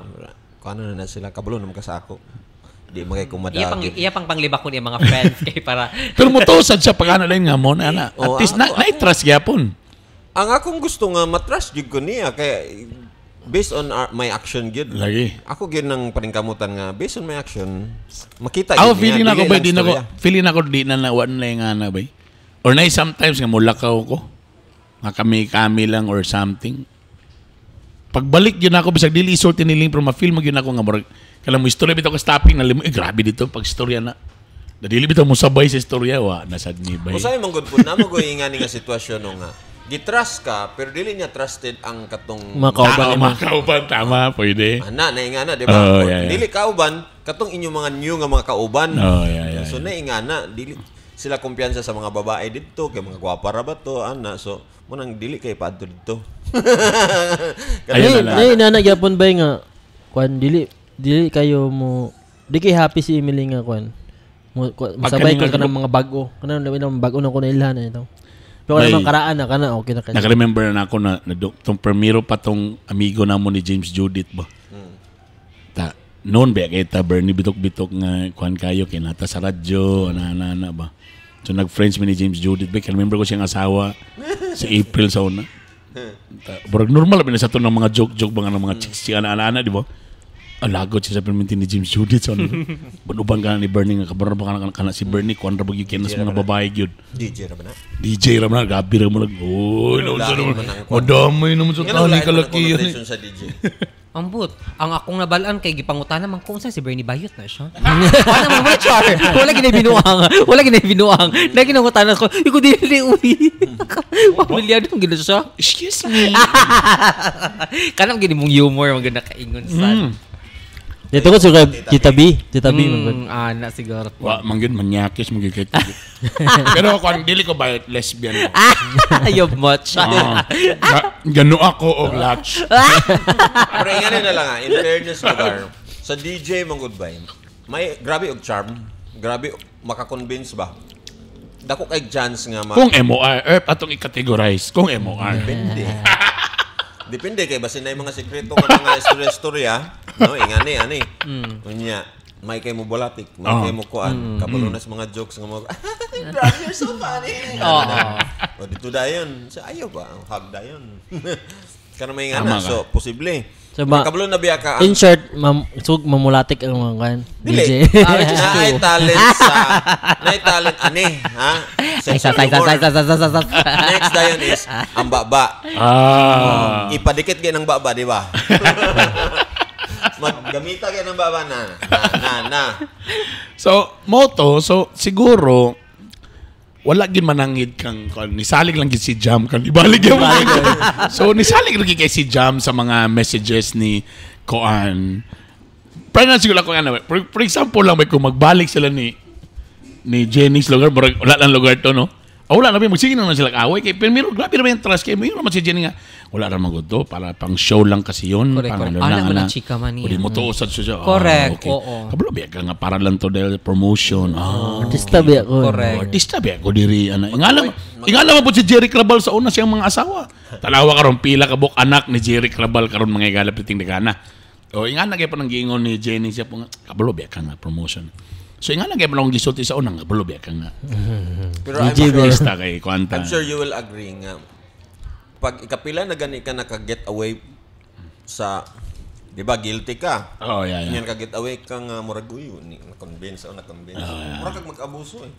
Kano na sila? Kabalo naman ka sa ako. Di magay kumadagi. Iya pang panglibak ko niya mga friends kay para... Pero mutosad siya pagkano lang nga mo na. At least na-trust gyapon. Ang akong gusto nga matrust jud ko niya kaya based on my action gid. Lagi. Ako gid nang paningkamutan nga based on my action makita gid feeling niya. Ako ba feeling ako di na nawan na yung ana ba. Or na sometimes nga mulakaw ko. Nga kami lang or something. Pagbalik yun ako bisag dili isulti niling pero ma-feel mo yun ako nga murag kala mo istorya bitaw ka stopping na limo grabe dito pag istorya na. Dili bitaw mo sabay sa istorya wa nasad ni bay. Usay man gud pud namo go ingani nga sitwasyon nga gitrust ka pero dili niya trusted ang katong makauban tama pwede ana na ingana di ba dili kauban katong inyo mga new nga mga kauban so na ingana dili sila kumpiyansa sa mga babae dito kay mga gwapa ra ba to ana so mo nang dili kay padto dito ay nanagapon ba nga kwan dili kayo mo di kay happy si Emily nga kwan masabay ka kanang mga bago kanang bago na ko na ilhan ito. Pero naman karaan na kana okay na. Naka-remember na ako na tong premiero pa tong amigo namo ni James Judith ba. Noon ba kita Bernie bitok-bitok nga kuan kayo kinata sa radyo ana ba. So nag-friends mi ni James Judith ba. Remember ko siyang asawa sa April sa una. Burag normal ba na sa to ng mga joke ba nga ng mga chicks ana di ba? Alagot siya sa perminti ni James Judith so banubang ka ni Bernie nga kabaran ba kana si Bernie kuan ra bagi kinas mga babae gyud DJ ra man gabi ra mo lag oy no sa naman madamay naman sa tani kalaki sa DJ Ambot. Ang akong nabalaan kay gipangutan naman kung saan si Bernie Bayot na siya. Wala naman mo char. Wala ginabinuang. Wala ginabinuang. Naginangutan ko. Iko dili uwi. Pamilyado ng gino siya. Excuse me. Kanang gini mong humor maganda kaingon sa. Dito ko sa Tita B. Ana siguro. Wa mangyud manyakis magigit. Pero kung dili ko ba lesbian. Ayaw much. Gano ako og latch. Pero ingani na lang in fairness lugar. Sa DJ mong goodbye. May grabe og charm. Grabe makakonvince ba? Dako kay chance nga Kung MOR, atong i-categorize. Kung MOR. Depende kay basin na yung mga sekreto ng mga istorya-istorya. No, ingani, ani. Unya, may kay mo bolatik, may kay mo kuan. Kabalo na sa mga jokes nga mo. Bro, you're so funny. O dito dayon. Sa ayaw ba? Hug dayon. Kana may ingana. So, posible. So, kabalo na biya ka. In short, mamulatik ang mga kan. DJ. Naay talent ani, ha? Next dayon is ang baba. Ipadikit gyud ng baba, di ba? Maggamita gyud ng baba na. So, siguro wala gid manangid kang nisalig lang gid si Jam kan ibalik yung so nisalig lagi kay si Jam sa mga messages ni Koan. Pero na siguro ko for example lang may kung magbalik sila ni Jenny's lugar, wala lang lugar to, no? Wala na ba, magsige na sila away. Pero grabe naman yung trust kayo. Mayroon naman si Jenny nga, wala naman magod para pang show lang kasi yun. Correct. Alam mo na chika man niya. Pwede mo to usad siya. Correct, okay. oo. Kabalo biya ka nga para lang to dahil promotion. Artista biya ko. Correct. Artista biya ko diri. Ingala mo po si Jerry Crabal sa una siyang mga asawa. Talawa karon pila ka buk anak ni Jerry Crabal karon mga igala piting dagana. O ingala kay pa nang giingon ni Jenny siya po nga, kabalo biya ka nga promotion. So nga lang kaya malong lisuti sa unang bulob ka nga. Pero I'm sure you will agree nga. Pag ikapila na gani ka naka-get away sa, di ba, guilty ka. Oh, yeah. Yan ka-get away ka nga, murag, na-convince o na-convince. Murag kag mag-abuso eh.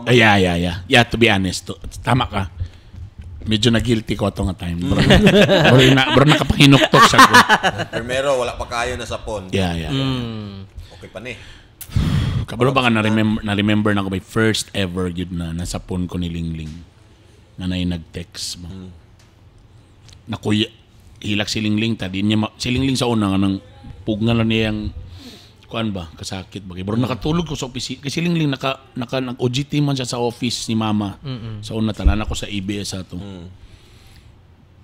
Yeah. Yeah, to be honest. Tama ka. Medyo na-guilty ko ito nga time. Bro, nakapanginuktok siya ko. Primero, wala pa kayo na sa pond. Yeah. Okay pa ni. Kabalo ba nga na-remember na ko may first ever yun na nasa phone ko ni Lingling na nag-text mo. Nakuya, hilak si Lingling, si Lingling sa una nga nang pugna lang niya yung kuan ba, kasakit ba. Pero nakatulog ko sa office, kasi Lingling nag-OGT man siya sa office ni Mama. Sa una, tanan ako sa ABS ato.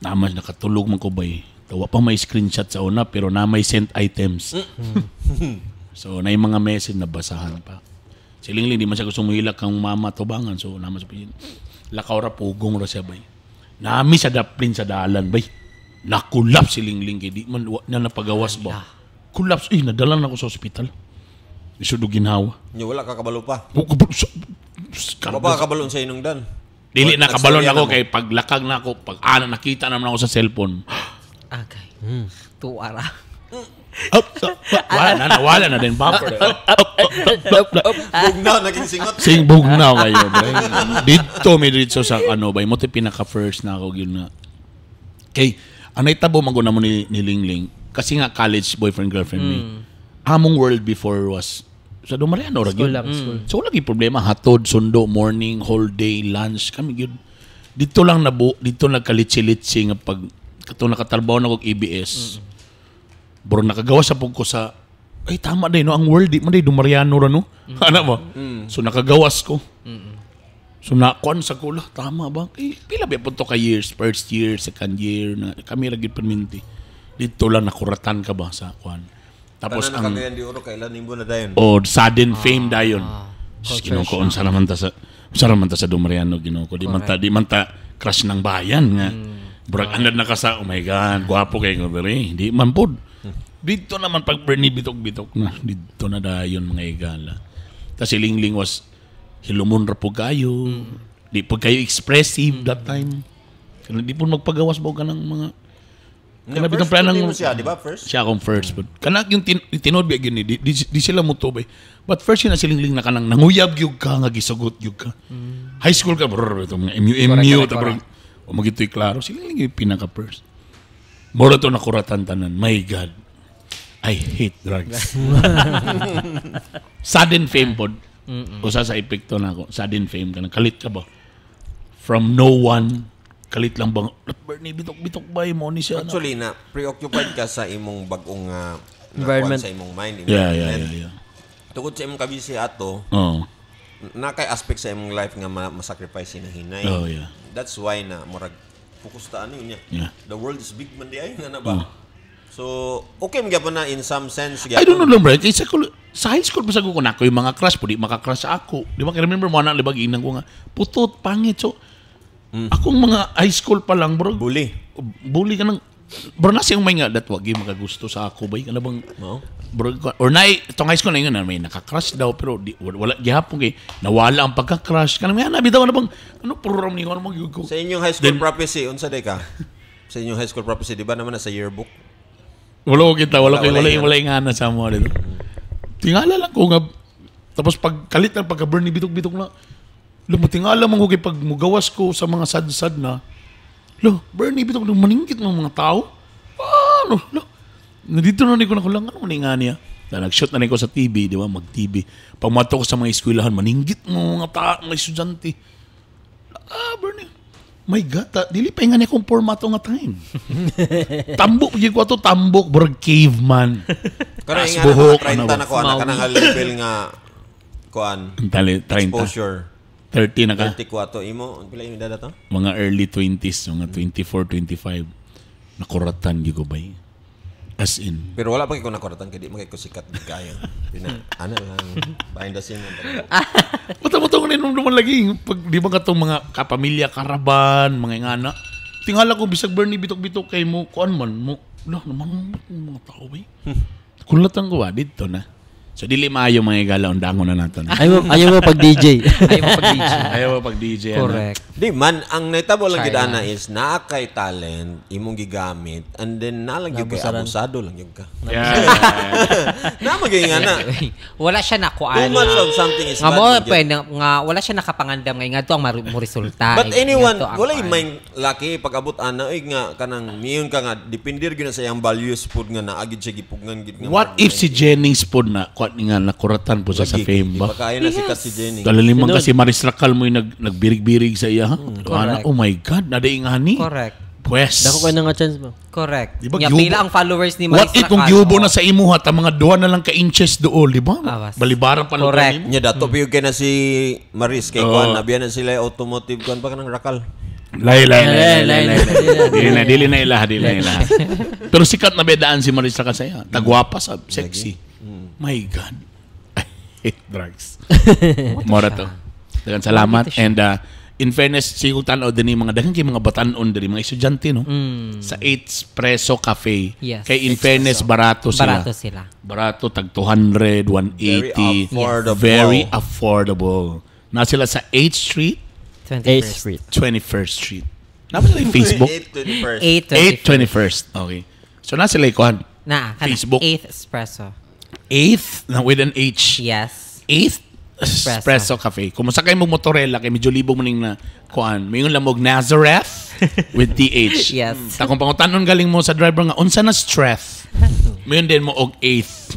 Naman, nakatulog man ko ba eh. Tawa pa may screenshot sa una, pero na may sent items. So, na yung mga message na basahan pa. Si Lingling, di man siya gusto muhilak kang Mama tubangan. So, naman sa pagin. Lakaw ra, pugong ra siya, bay. Nami sa daplin sa dalan, bay. Nakulap si Lingling. Di man na napagawas ba. Kulaps. Nadalan ako sa ospital. Isudo ginawa. Wala ka kabalo pa. Baba kabalon sa inong dan. Dili na kabalon ako kay paglakag na ako. Pag nakita naman ako sa cellphone. Okay. Tuwara. Wala na din bumper. Bugnaw, naging singot. Bugnaw kayo, bay. Dito sa bay. Mo pinaka first na ako yun na. Kay, anay tabo maguna mo ni Lingling. Kasi nga college boyfriend-girlfriend ni. Among world before was sa Dumariano. School. So, lagi problema. Hatod, sundo, morning, whole day, lunch. Kami yun. Dito lang dito nagkalitsi-litsi nga pag kato nakatalbaw na kong EBS. Bro, nakagawa sa pag ko sa, ay tama din, no? Ang world, di man din, Dumariano ra, no? Ano ba? So, nakagawas ko. So, nakuan sa kula, tama ba? Pila ba po to ka years? First year, second year, na kami lagi perminti. Dito lang, nakuratan ka ba sa kuan? Tapos ang... Tanan na di oro, kailan nimbo na dayon? Sudden fame dayon. Ginukoon sa naman ta sa Dumariano, ginuko. Di man ta crush ng bayan nga. Burag andad na ka sa, oh my God, gwapo kayo nga hindi man po. Dito naman pag Bernie bitok-bitok na. Dito na dayon mga igala. Tapos si Lingling was hilumon ra po kayo. Di po kayo expressive that time. Di po magpagawas mo ka ng mga... First mo siya, di ba? First? Siya akong first. But kanak yung tinod biya gini, di sila mo to ba. But first yun na si Lingling na kanang nanguyab yung ka, nga gisugot yung ka. High school ka, brr, ito mga MU, tapos o magito'y klaro. Si Lingling yung pinaka-first. Mura to nakuratan tanan. My God. I hate drugs. Sudden fame po. Usa sa epekto na ako. Sudden fame ka na. Kalit ka ba? From no one, kalit lang bang, Bernie, bitok-bitok ba mo ni siya? Actually, na preoccupied ka sa imong bagong Environment. sa imong mind. Yeah. Tungkol sa imong kabisi ato, Oh. na kay aspect sa imong life nga masacrifice hinahinay. Oh, yeah. That's why na murag focus ta ano niya. Yeah. The world is big man di ay nga na ba. So, okay mga na in some sense. I don't know lang, bro. Kaysa sa high school, pasag ko na ako yung mga crush po, di makakrush ako. Di ba? Kaya remember mo na, libag inang ko nga, putot, pangit. So, akong mga high school pa lang, bro. Bully Bully ka ng, bro, nasa yung may nga, that wag yung magagusto sa ako ba? Ano bang, no? bro, or na, itong high school na yun, may nakakrush daw, pero wala, gihapon kay, nawala ang pagkakrush. Kanang nga, nabi daw, ano bang, ano program niyo, ano mag-go? Sa inyong high school prophecy, unsa day ka? Sa inyong high school prophecy, di ba naman nasa yearbook? Wala ko kita, wala nga na sa mga dito. Tingala lang ko nga, tapos pagkalit na pagka-Bernie bitok-bitok na, tingala man ko kay pag mugawas ko sa mga sad-sad na, Bernie bitok na maningkit ng mga tao. Ano? Nandito na ko lang, ano nga niya? Nag-shoot na ko sa TV, di ba? Mag-TV. Pagmato ko sa mga eskwelahan, maningkit ng mga tao, mga estudyante. Bernie. My God, dili pa nga niya kung formato nga time. Tambok, yung ko ito, tambok, burag caveman. Karang Tas nga buhok, na 30 na ko, anak ka ng level nga, kuan, 30. exposure. 30 na ka. 34, imo, pila yung edad to? Mga early 20s, mga 24, 25. Nakuratan, yung ko ba As in. Pero wala pa kayo nakuratan, kaya di magay ko sikat di kaya. Ano lang, behind the scene. Mata-mata ko na naman lagi. Pag, di ba katong mga kapamilya, karaban, mga ingana. Tingala ko, bisag Bernie, bitok-bitok kay mo, kuan man mo. Naman mga tao ba Kulatan ko dito na. So, dili maayo mga igala, undangon na natin. Ayaw mo pag-DJ. Ayaw mo pag-DJ. Correct. Di man, ang naitabo lang Sorry, gidana is naa kay talent, imong gigamit, and then nalang yung kay abusado lang yung ka. Yeah. Na maging nga na. Wala siya nakuan. Too much of something is Nga bad. mo, Magyud. pwede, nga, wala siya nakapangandam nga ito ang mo resulta. But anyone, Nga to ang wala kuan. yung may laki pag-abot ana, ay nga, kanang, miyon ka nga, depender gina sa iyang values food nga na, agid siya gipugngan. Gid nga What if si Jennings po na, kuan nga, nakuratan po siya sa fame ba? Baka na sikat si Jenny. Dalalimang kasi Maris Racal mo yung nagbirig-birig sa iya. correct. Oh my God, nadaingani. Correct. Pwes. Dako ko na nga chance ba? Correct. Di ba, Nga, giubo- pila ang followers ni What Maris if kung Racal, giubo oh. na sa imuha, ta mga duha na lang ka inches dool, di ba? Awas. Balibaran pa lang Correct. kanimo. Nya dato piyo kay na si Maris kay kuan, nabiyan na sila automotive kuan pa kanang Racal. Lay. Dili na ilaha. Pero sikat na bedaan si Maris Racal sa iya. Tagwapa sa sexy. My God. I hate drugs. Mora to. Dagan salamat. And in fairness, sigutan o din yung mga dagan kay mga batanon din mga estudyante no. Sa 8 Espresso Cafe. Yes. Kay in fairness barato sila. Barato tag 200, 180. Very affordable. Na sila sa 8th Street, 8th Street. 21st Street. Napa sila yung Facebook? 8 to 8 the first. 8th 21st. Okay. So na sila ikuhan. Na, Facebook. 8th Espresso. 8th na with an H. Yes. 8th Espresso Cafe. Kung masakay mo motorela, kay medyo libong mo ning na kuan. May yung lamog Nazareth with TH. Yes. Ta kung pangutanon galing mo sa driver nga, unsa na stress? Mayon din mo og 8th.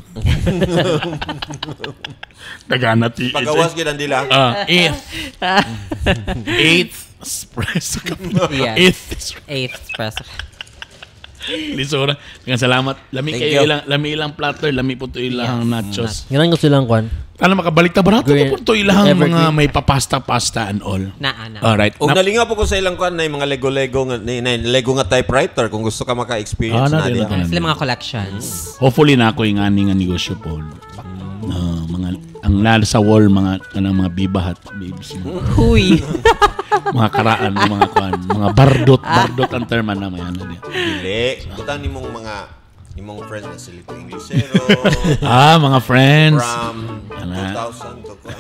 Nagana TH. Pagawas gid ang dila. 8th. 8th Espresso Cafe. Yes. 8th 8th Espresso. Lisura. Nga salamat. Lami Thank kayo you. lami ilang platter, lami po to ilang nachos. Ganun ko silang kwan. Tala makabalik ta barato Green- po to ilang Evergreen. mga may papasta and all. Na. Alright. Og nalinga po ko sa ilang kuan na yung mga Lego nga na Lego nga typewriter kung gusto ka maka-experience na din diya. Sila mga collections. Hopefully na ako yung ani nga negosyo po. Mga ang nasa wall mga kanang mga bibahat babes. Huy. Mga karaan mga kuan, mga bardot ang term na may ano din. Dili. Butang nimong friends na sila ito Englishero. Mga friends. From Ana. 2000 to kuan.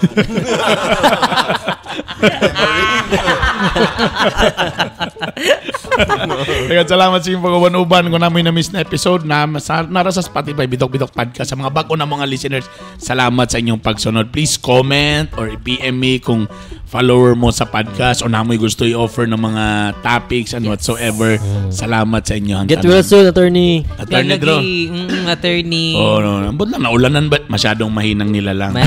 Daghang salamat sa inyong pag-uban-uban kung namin na-miss na episode na nara sa Spotify Bitok-Bitok Podcast. Sa mga bago na mga listeners, salamat sa inyong pagsunod. Please comment or i-PM me kung follower mo sa podcast o namoy gusto i-offer ng mga topics and whatsoever. Salamat sa inyo. Get well soon, attorney. Attorney Dro. Attorney. Oh, no. Ambot lang, naulanan ba? Masyadong mahinang nila lang.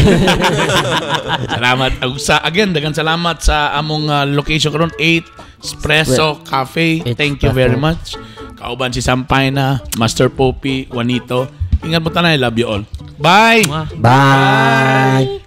Salamat. Again, daghang salamat sa among location karon 8 Espresso Cafe. Thank you very much. Kauban si Sampay na, Master Poppy, Juanito. Ingat mo tanan, I love you all. Bye! Bye!